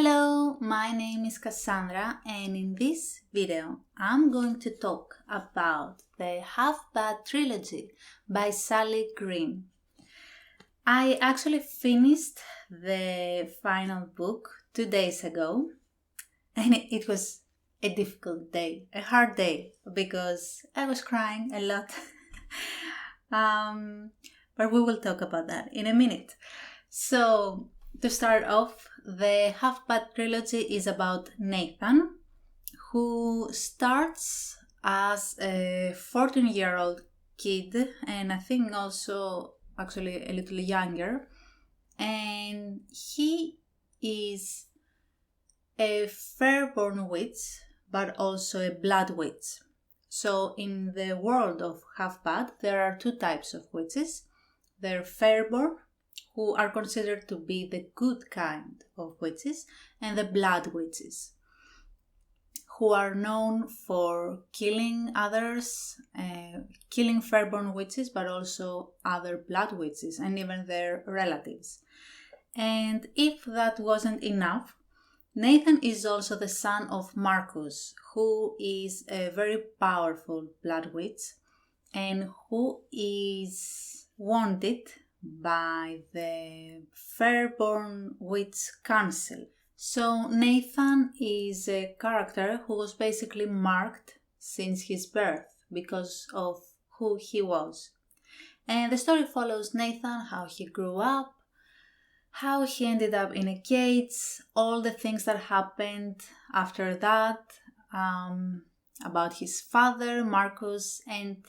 Hello, my name is Cassandra, and in this video I'm going to talk about the Half-Bad Trilogy by Sally Green. I actually finished the final book 2 days ago, and it was a difficult day, a hard day, because I was crying a lot. But we will talk about that in a minute. So, to start off, the Half-Bad Trilogy is about Nathan, who starts as a 14-year-old kid, and I think also actually a little younger, and he is a fair-born witch, but also a blood witch. So in the world of Half-Bad, there are two types of witches. They're fair-born, who are considered to be the good kind of witches, and the blood witches, who are known for killing others, killing fair-born witches, but also other blood witches and even their relatives. And if that wasn't enough, Nathan is also the son of Marcus, who is a very powerful blood witch and who is wanted by the Fairborn Witch Council. So Nathan is a character who was basically marked since his birth because of who he was. And the story follows Nathan, how he grew up, how he ended up in a cage, all the things that happened after that, about his father, Marcus, and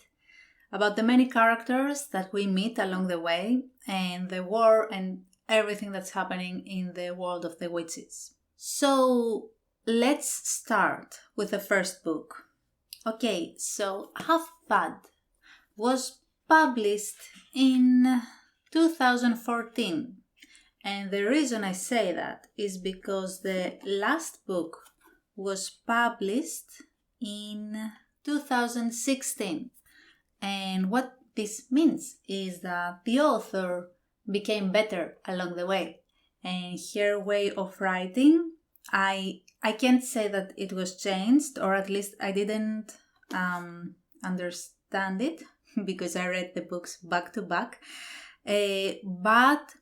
about the many characters that we meet along the way, and the war and everything that's happening in the world of the witches. So let's start with the first book. Okay, so Half-Bad was published in 2014. And the reason I say that is because the last book was published in 2016. And what this means is that the author became better along the way. And her way of writing, I can't say that it was changed, or at least I didn't understand it because I read the books back to back. But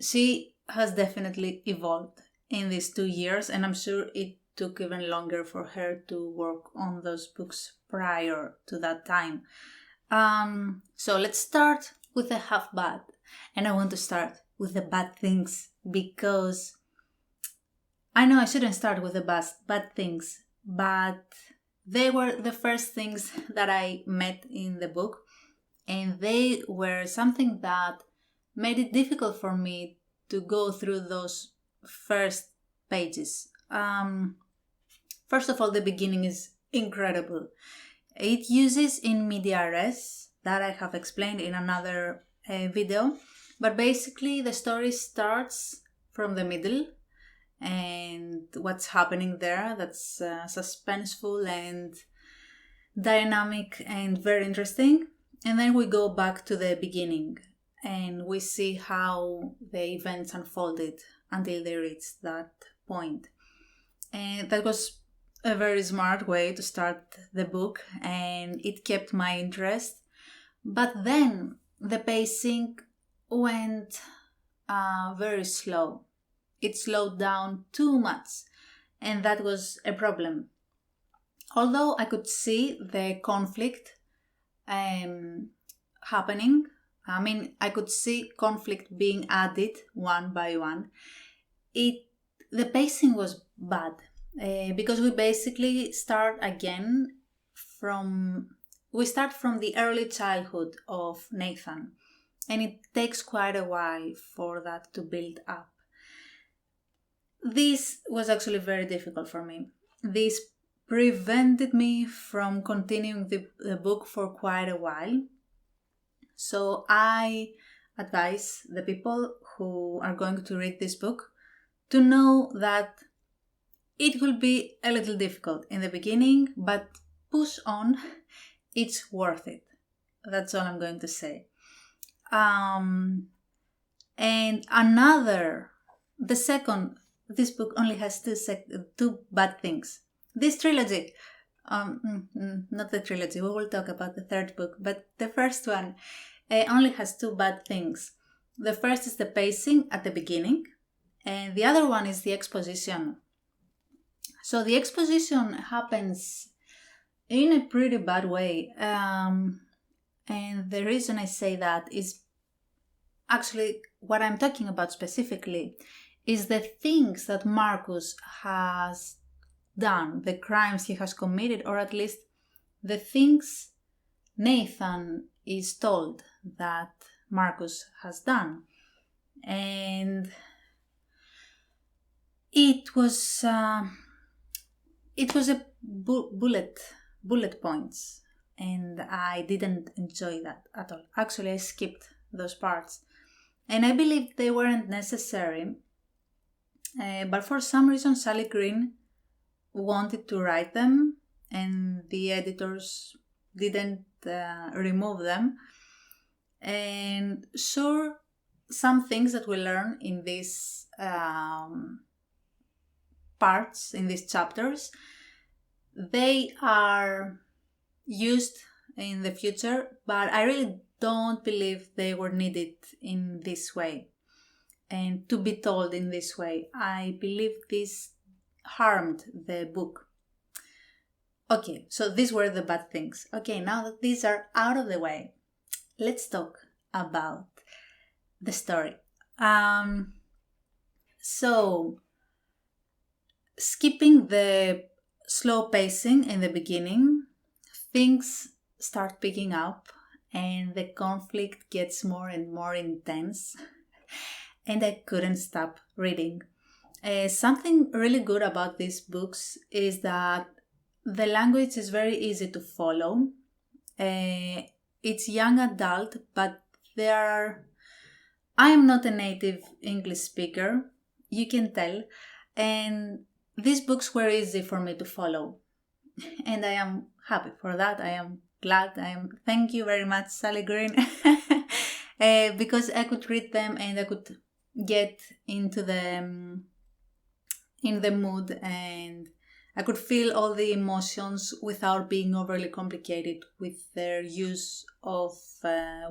she has definitely evolved in these 2 years, and I'm sure it took even longer for her to work on those books prior to that time. So let's start with the Half-Bad, and I want to start with the bad things because I know I shouldn't start with the bad things, but they were the first things that I met in the book, and they were something that made it difficult for me to go through those first pages. First of all, the beginning is incredible. It uses in media res that I have explained in another video, but basically the story starts from the middle and what's happening there. That's suspenseful and dynamic and very interesting. And then we go back to the beginning and we see how the events unfolded until they reached that point. And that was a very smart way to start the book, and it kept my interest. But then the pacing went very slow. It slowed down too much, and that was a problem. Although I could see the conflict happening, I could see conflict being added one by one. The pacing was bad. Because we basically start from the early childhood of Nathan, and it takes quite a while for that to build up. This was actually very difficult for me. This prevented me from continuing the book for quite a while. So I advise the people who are going to read this book to know that it will be a little difficult in the beginning, but push on, it's worth it. That's all I'm going to say. And the second this book only has two bad things. This trilogy, not the trilogy, we will talk about the third book, but the first one only has two bad things. The first is the pacing at the beginning, and the other one is the exposition. So the exposition happens in a pretty bad way. And the reason I say that is actually what I'm talking about specifically is the things that Marcus has done, the crimes he has committed, or at least the things Nathan is told that Marcus has done. And it was a bullet points, and I didn't enjoy that at all. Actually, I skipped those parts, and I believe they weren't necessary. But for some reason, Sally Green wanted to write them, and the editors didn't remove them. And sure, some things that we learn in these parts, in these chapters, they are used in the future, but I really don't believe they were needed in this way and to be told in this way. I believe this harmed the book. Okay, so these were the bad things. Okay, now that these are out of the way, let's talk about the story. So, skipping the slow pacing in the beginning, things start picking up and the conflict gets more and more intense, and I couldn't stop reading. Something really good about these books is that the language is very easy to follow. It's young adult, but I am not a native English speaker, you can tell, and these books were easy for me to follow. And I am happy for that. I am glad. Thank you very much, Sally Green, because I could read them and I could get into in the mood, and I could feel all the emotions without being overly complicated with their use of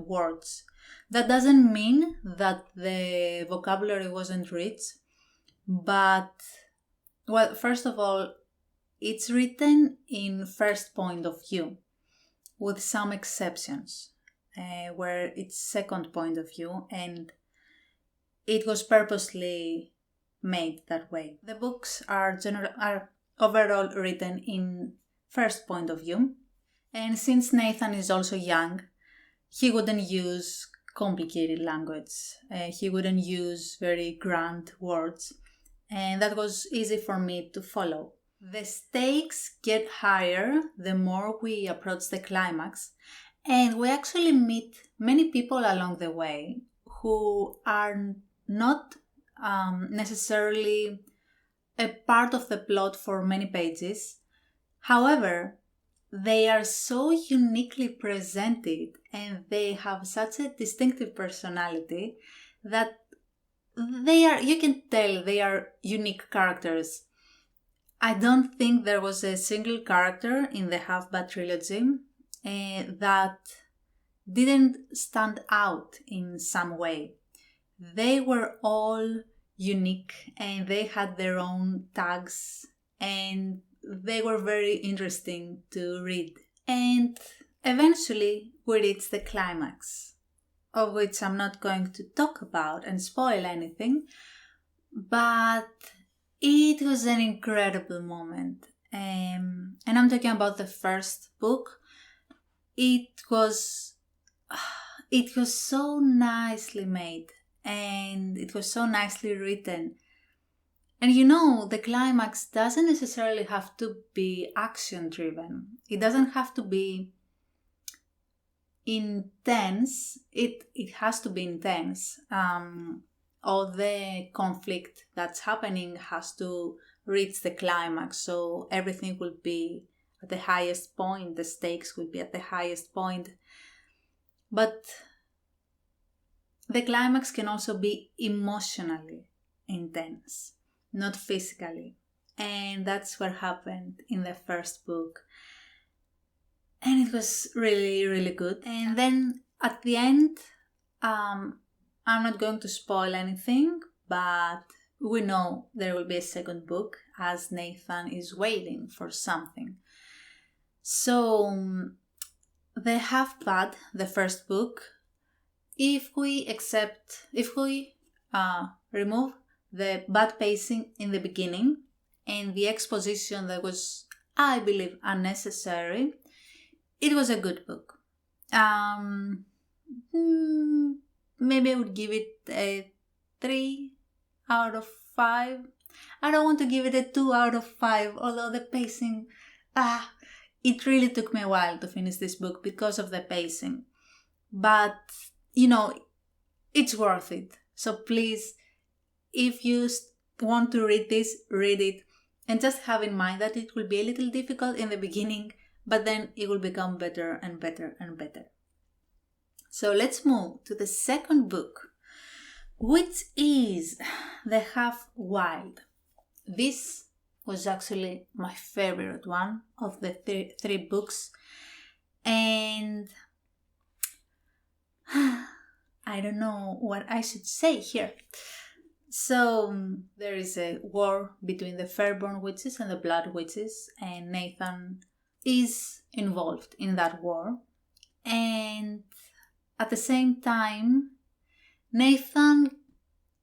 words. That doesn't mean that the vocabulary wasn't rich, but, well, first of all, it's written in first point of view, with some exceptions, where it's second point of view, and it was purposely made that way. The books are overall written in first point of view, and since Nathan is also young, he wouldn't use complicated language. He wouldn't use very grand words, and that was easy for me to follow. The stakes get higher the more we approach the climax, and we actually meet many people along the way who are not necessarily a part of the plot for many pages. However, they are so uniquely presented and they have such a distinctive personality that you can tell they are unique characters. I don't think there was a single character in the Half-Blood trilogy that didn't stand out in some way. They were all unique and they had their own tags, and they were very interesting to read. And eventually we reached the climax, of which I'm not going to talk about and spoil anything, but it was an incredible moment. And I'm talking about the first book. It was so nicely made and it was so nicely written. And the climax doesn't necessarily have to be action driven. It doesn't have to be intense. It has to be intense. All the conflict that's happening has to reach the climax, so everything will be at the highest point, the stakes will be at the highest point. But the climax can also be emotionally intense. not physically. And that's what happened in the first book. And it was really, really good. And then at the end, I'm not going to spoil anything, but we know there will be a second book as Nathan is waiting for something. So the half bad, the first book, if we remove the bad pacing in the beginning and the exposition that was, I believe, unnecessary, it was a good book. Maybe I would give it a 3 out of 5. I don't want to give it a 2 out of 5, although the pacing, it really took me a while to finish this book because of the pacing. But, it's worth it. So please, if you want to read this, read it. And just have in mind that it will be a little difficult in the beginning, but then it will become better and better and better. So let's move to the second book, which is The Half Wild. This was actually my favorite one of the three books. And I don't know what I should say here. So there is a war between the Fairborn witches and the Blood witches, and Nathan is involved in that war. And at the same time, Nathan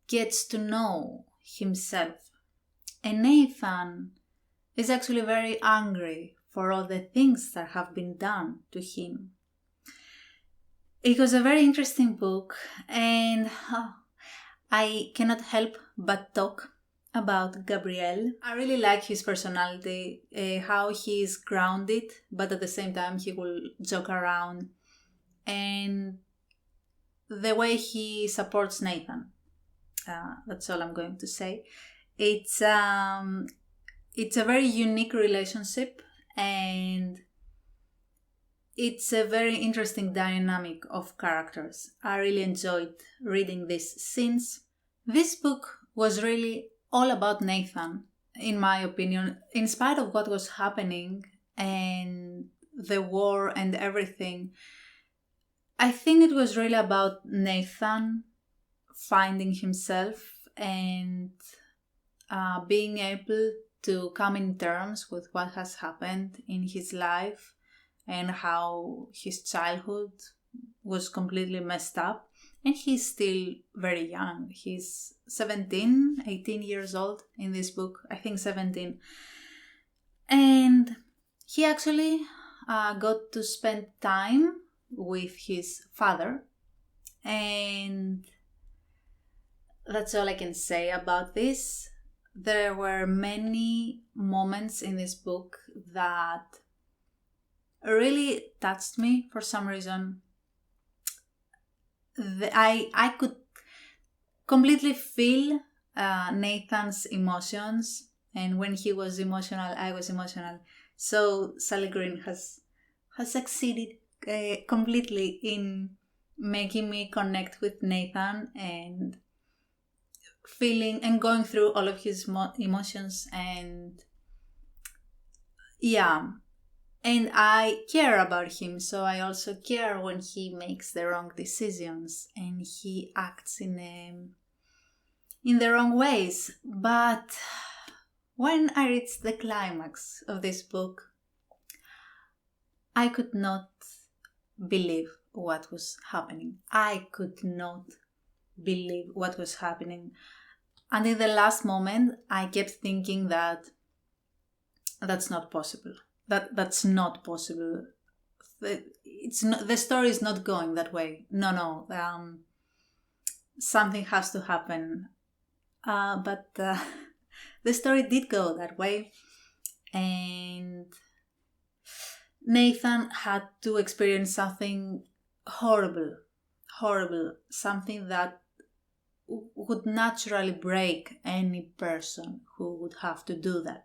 gets to know himself. And Nathan is actually very angry for all the things that have been done to him. It was a very interesting book, and I cannot help but talk about Gabriel. I really like his personality, how he is grounded, but at the same time he will joke around, and the way he supports Nathan. That's all I'm going to say. It's a very unique relationship, and it's a very interesting dynamic of characters. I really enjoyed reading this since this book was really all about Nathan, in my opinion, in spite of what was happening and the war and everything. I think it was really about Nathan finding himself and being able to come in terms with what has happened in his life and how his childhood was completely messed up. And he's still very young. He's 18 years old in this book. I think 17. And he actually got to spend time with his father. And that's all I can say about this. There were many moments in this book that really touched me for some reason. I could completely feel Nathan's emotions, and when he was emotional, I was emotional. So Sally Green has succeeded completely in making me connect with Nathan and feeling and going through all of his emotions, and yeah. And I care about him, so I also care when he makes the wrong decisions and he acts in the wrong ways. But when I reached the climax of this book, I could not believe what was happening. I could not believe what was happening. And in the last moment, I kept thinking that that's not possible. That's not possible. The story is not going that way. No. Something has to happen. But the story did go that way, and Nathan had to experience something horrible, something that would naturally break any person who would have to do that.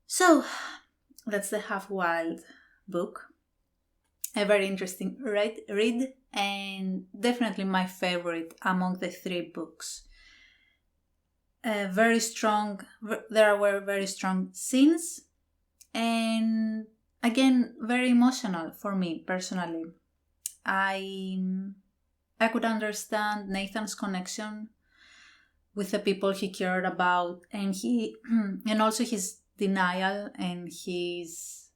So that's the Half Wild book. A very interesting read, and definitely my favorite among the three books. there were very strong scenes, and again, very emotional for me personally. I could understand Nathan's connection with the people he cared about, and and also his denial and his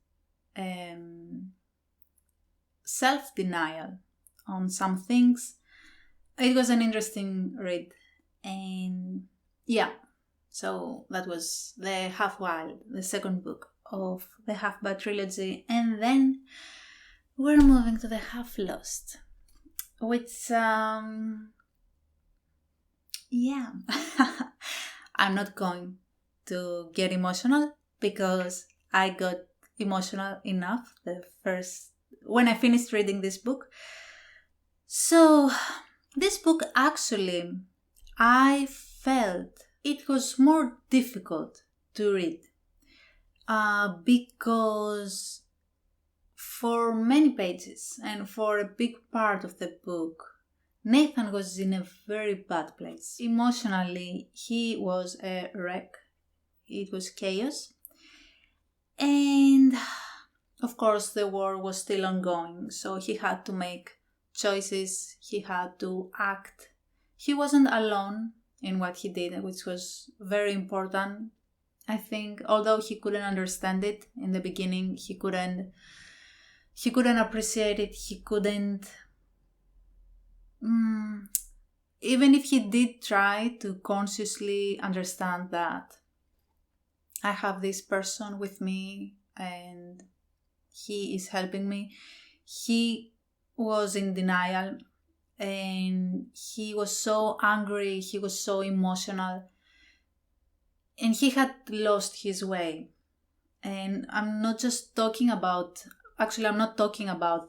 self-denial on some things. It was an interesting read, and yeah, so that was the Half Wild, the second book of the Half Bad trilogy, and then we're moving to the Half Lost, which yeah, I'm not going to get emotional because I got emotional enough when I finished reading this book. So this book actually, I felt it was more difficult to read because for many pages and for a big part of the book, Nathan was in a very bad place. Emotionally, he was a wreck. It was chaos. And of course, the war was still ongoing, so he had to make choices, he had to act. He wasn't alone in what he did, which was very important. I think, although he couldn't understand it in the beginning, he couldn't appreciate it, he couldn't... even if he did try to consciously understand that I have this person with me and he is helping me, he was in denial and he was so angry, he was so emotional, and he had lost his way. And I'm not talking about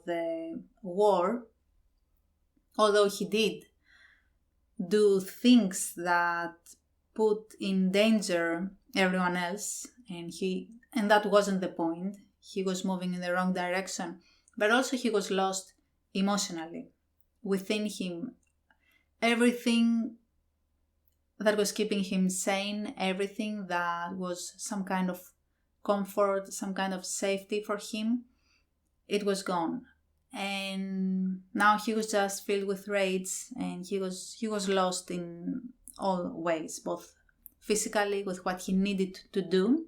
the war, although he did do things that put in danger everyone else, and that wasn't the point. He was moving in the wrong direction, but also he was lost emotionally. Within him, everything that was keeping him sane, everything that was some kind of comfort, some kind of safety for him, it was gone. And now he was just filled with rage, and he was lost in all ways, both physically with what he needed to do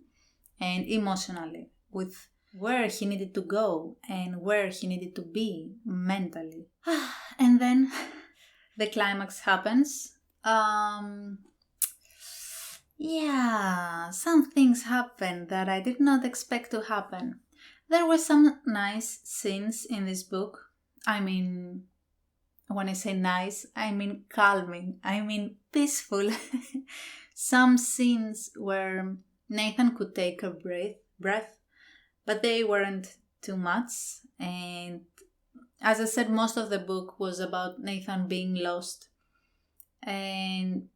and emotionally with where he needed to go and where he needed to be mentally. And then the climax happens. Yeah, some things happened that I did not expect to happen. There were some nice scenes in this book. I mean, when I say nice, I mean calming, I mean peaceful. Some scenes where Nathan could take a breath, but they weren't too much. And as I said, most of the book was about Nathan being lost. And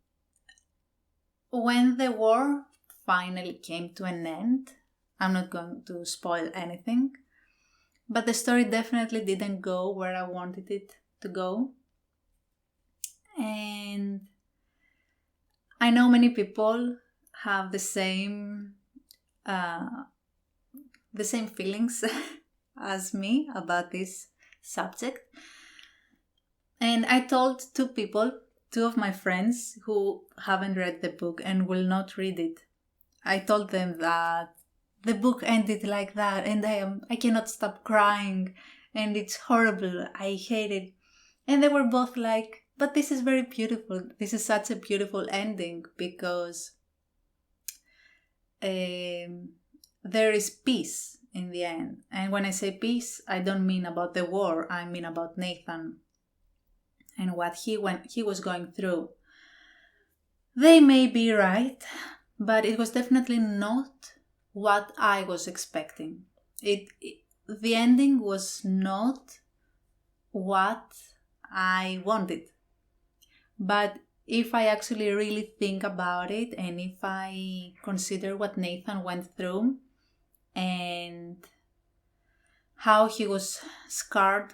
when the war finally came to an end, I'm not going to spoil anything, but the story definitely didn't go where I wanted it to go. And I know many people have the same feelings as me about this subject. And I told two of my friends who haven't read the book and will not read it. I told them that the book ended like that and I cannot stop crying and it's horrible, I hate it. And they were both like, but this is very beautiful. This is such a beautiful ending because there is peace in the end. And when I say peace, I don't mean about the war, I mean about Nathan and what he was going through. They may be right, but it was definitely not what I was expecting. The ending was not what I wanted. But if I actually really think about it, and if I consider what Nathan went through and how he was scarred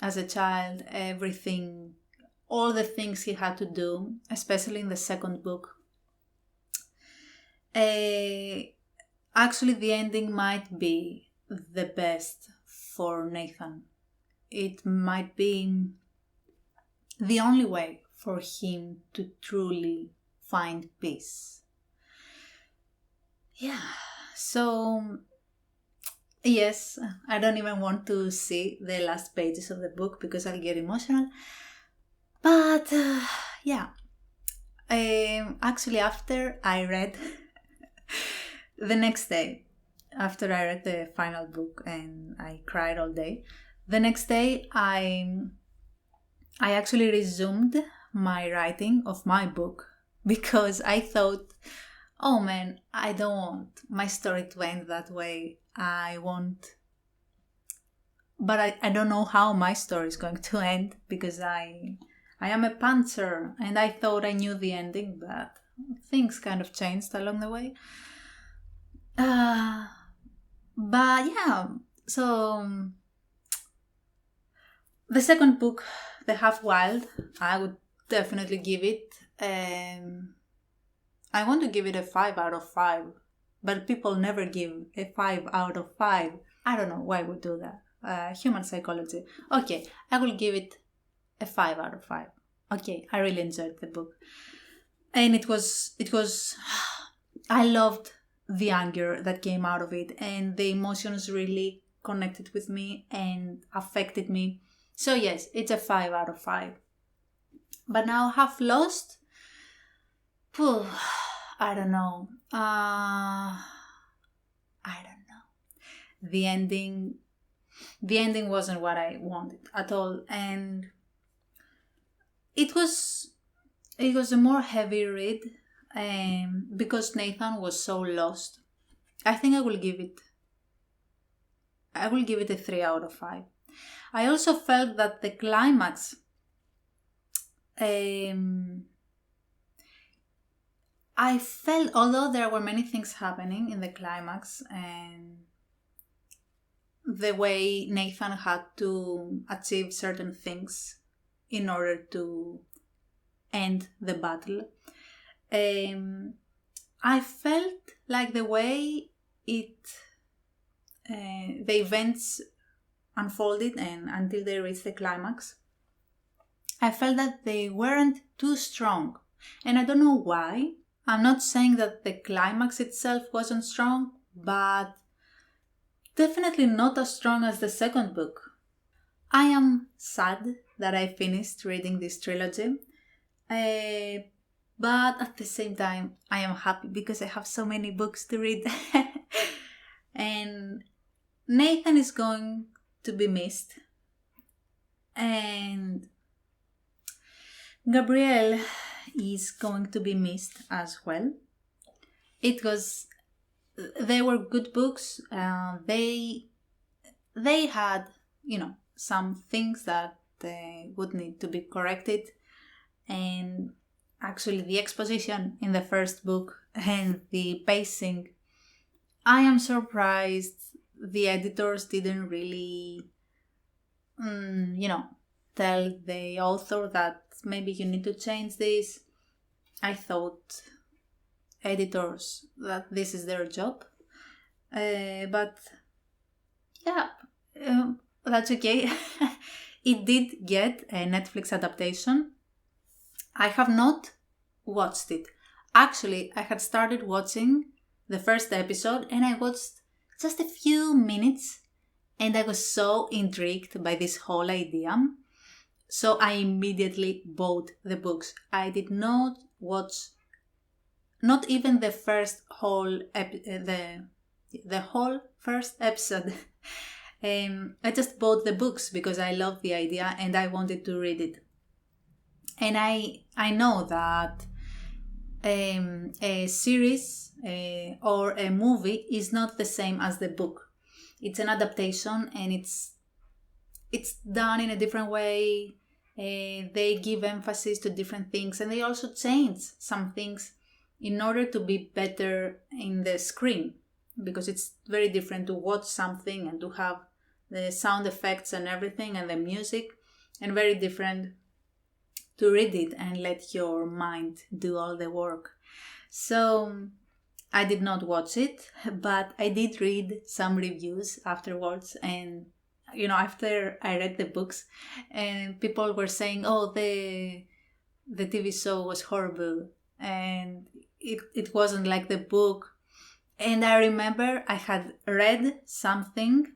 as a child, everything, all the things he had to do, especially in the second book, Actually, the ending might be the best for Nathan. It might be the only way for him to truly find peace. Yeah, so yes, I don't even want to see the last pages of the book because I'll get emotional. But yeah, actually, after I read the next day, after I read the final book and I cried all day, the next day I actually resumed my writing of my book because I thought, oh man, I don't want my story to end that way. I want, but I don't know how my story is going to end because I am a pantser and I thought I knew the ending, but things kind of changed along the way. But yeah, so the second book, The Half Wild, I would definitely give it. I want to give it a 5 out of 5, but people never give a 5 out of 5. I don't know why we do that. Human psychology. Okay, I will give it a 5 out of 5. Okay, I really enjoyed the book. And it was, I loved the anger that came out of it, and the emotions really connected with me and affected me. So yes, it's a 5 out of 5. But now Half Lost, I don't know. I don't know. The ending wasn't what I wanted at all, and it was a more heavy read, because Nathan was so lost. I think I will give it a 3 out of 5. I also felt that the climax, I felt, although there were many things happening in the climax and the way Nathan had to achieve certain things in order to end the battle, I felt like the way the events unfolded and until they reached the climax, I felt that they weren't too strong. And I don't know why. I'm not saying that the climax itself wasn't strong, but definitely not as strong as the second book. I am sad that I finished reading this trilogy, but at the same time, I am happy because I have so many books to read. And Nathan is going to be missed. And Gabrielle is going to be missed as well. They were good books. They had, some things that would need to be corrected. And actually the exposition in the first book and the pacing, I am surprised the editors didn't really, tell the author that maybe you need to change this. I thought editors that this is their job. But yeah, that's okay. It did get a Netflix adaptation. I have not watched it. Actually, I had started watching the first episode and I watched just a few minutes and I was so intrigued by this whole idea. So I immediately bought the books. I did not watch, not even the first whole the whole first episode. I just bought the books because I loved the idea and I wanted to read it. And I know that a series or a movie is not the same as the book. It's an adaptation and it's done in a different way. They give emphasis to different things and they also change some things in order to be better in the screen, because it's very different to watch something and to have the sound effects and everything and the music, and very different to read it and let your mind do all the work. So I did not watch it, but I did read some reviews afterwards, and after I read the books, and people were saying, "Oh, the TV show was horrible, and it wasn't like the book." And I remember I had read something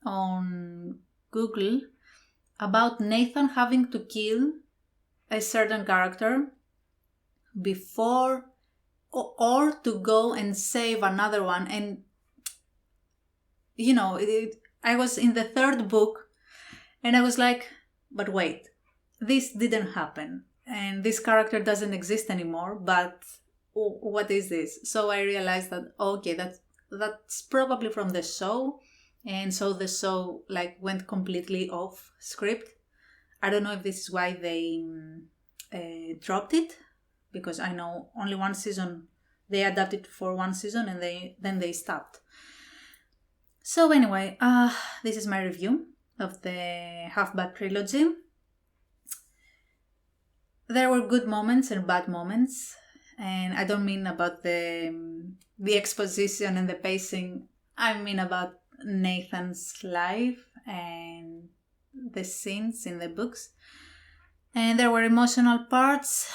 on Google about Nathan having to kill a certain character before or to go and save another one. And I was in the third book and I was like, but wait, this didn't happen and this character doesn't exist anymore, but what is this? So I realized that okay, that's probably from the show, and so the show went completely off script. I don't know if this is why they dropped it, because I know only one season, they adapted for one season and then they stopped. So anyway, this is my review of the Half-Blood Trilogy. There were good moments and bad moments, and I don't mean about the exposition and the pacing. I mean about Nathan's life and the scenes in the books. And there were emotional parts,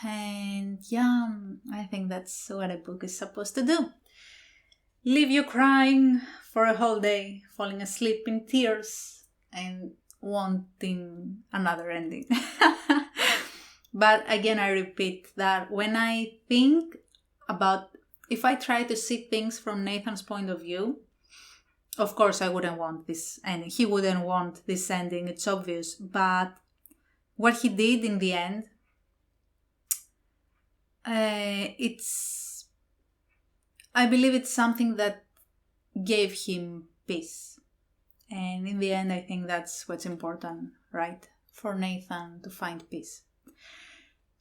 and yeah, I think that's what a book is supposed to do. Leave you crying for a whole day, falling asleep in tears, and wanting another ending. But again, I repeat that when I think about, if I try to see things from Nathan's point of view, of course I wouldn't want this ending. He wouldn't want this ending, it's obvious. But what he did in the end, I believe it's something that gave him peace. And in the end, I think that's what's important, right? For Nathan to find peace.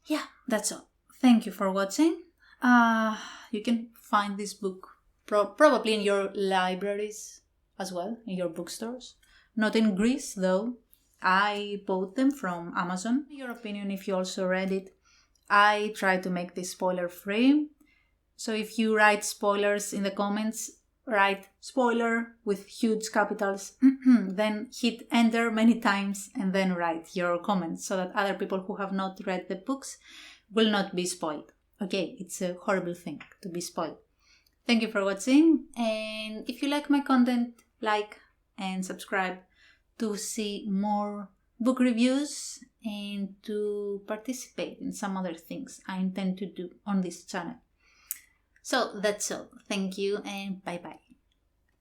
Yeah, that's all. Thank you for watching. You can find this book probably in your libraries as well, in your bookstores. Not in Greece, though. I bought them from Amazon. In your opinion, if you also read it, I try to make this spoiler-free. So if you write spoilers in the comments, write spoiler with huge capitals, then hit enter many times and then write your comments so that other people who have not read the books will not be spoiled. Okay, it's a horrible thing to be spoiled. Thank you for watching, and if you like my content, like and subscribe to see more book reviews and to participate in some other things I intend to do on this channel. So that's all. Thank you and bye bye.